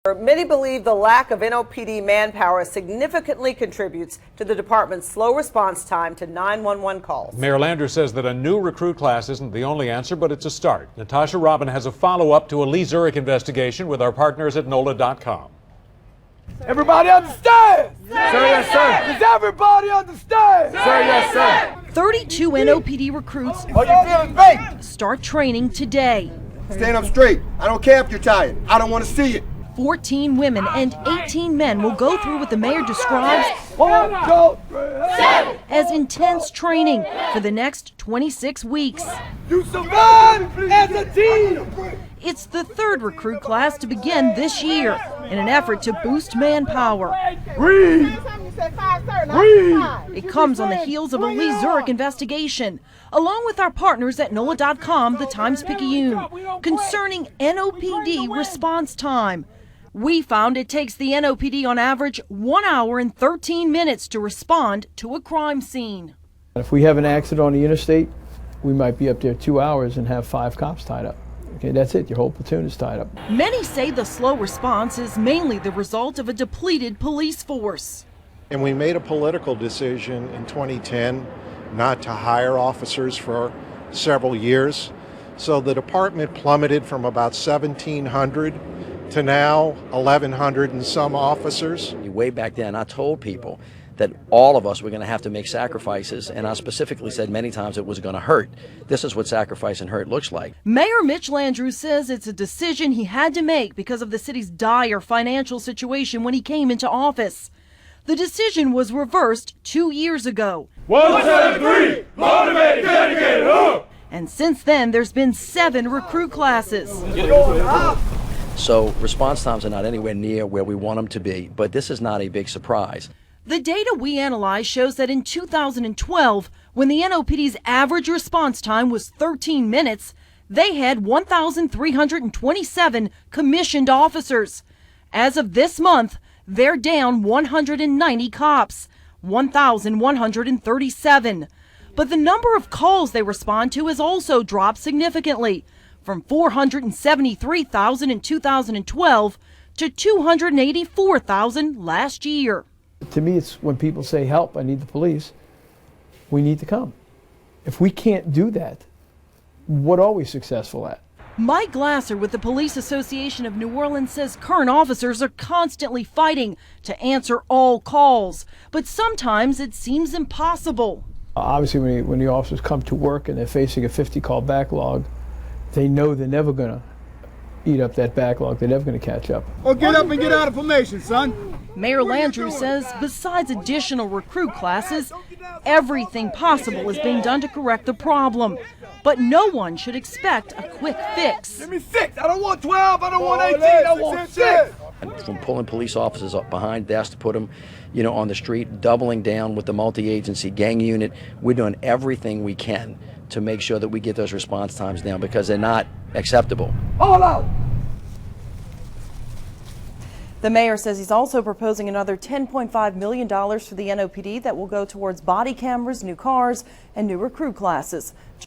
Many believe the lack of NOPD manpower significantly contributes to the department's slow response time to 911 calls. Mayor Landers says that a new recruit class isn't the only answer, but it's a start. Natasha Robin has a follow-up to a Lee Zurich investigation with our partners at NOLA.com. Everybody understand? Sir, yes, sir. Does everybody understand? Sir, yes, sir. 32 NOPD recruits Are you feeling great? start training today. Stand up straight. I don't care if you're tired. I don't want to see it. 14 women and 18 men will go through what the mayor describes as intense training for the next 26 weeks. You survive as a team. It's the third recruit class to begin this year in an effort to boost manpower. Breathe. It comes on the heels of a Lee Zurich investigation, along with our partners at NOLA.com, the Times-Picayune, concerning NOPD response time. We found it takes the NOPD on average 1 hour and 13 minutes to respond to a crime scene. If we have an accident on the interstate, we might be up there 2 hours and have 5 cops tied up. Okay, that's it. Your whole platoon is tied up. Many say the slow response is mainly the result of a depleted police force. And we made a political decision in 2010 not to hire officers for several years. So the department plummeted from about 1,700 to now 1,100 and some officers. Way back then, I told people that all of us were going to have to make sacrifices, and I specifically said many times it was going to hurt. This is what sacrifice and hurt looks like. Mayor Mitch Landrieu says it's a decision he had to make because of the city's dire financial situation when he came into office. The decision was reversed 2 years ago. 173, motivated, dedicated, who? And since then, there's been 7 recruit classes. So response times are not anywhere near where we want them to be, but this is not a big surprise. The data we analyzed shows that in 2012, when the NOPD's average response time was 13 minutes, they had 1,327 commissioned officers. As of this month, they're down 190 cops, 1,137. But the number of calls they respond to has also dropped significantly, from 473,000 in 2012 to 284,000 last year. To me, it's when people say, help, I need the police, we need to come. If we can't do that, what are we successful at? Mike Glasser with the Police Association of New Orleans says current officers are constantly fighting to answer all calls, but sometimes it seems impossible. Obviously, when the officers come to work and they're facing a 50-call backlog, they know they're never going to eat up that backlog. They're never going to catch up. Or get up and get out of formation, son. Mayor Landrieu says besides additional recruit classes, everything possible is being done to correct the problem. But no one should expect a quick fix. Give me 6. I don't want 12. I don't want 18. I want 6. And from pulling police officers up behind desks to put them, on the street, doubling down with the multi-agency gang unit, we're doing everything we can to make sure that we get those response times down because they're not acceptable. All out. The mayor says he's also proposing another $10.5 million for the NOPD that will go towards body cameras, new cars, and new recruit classes.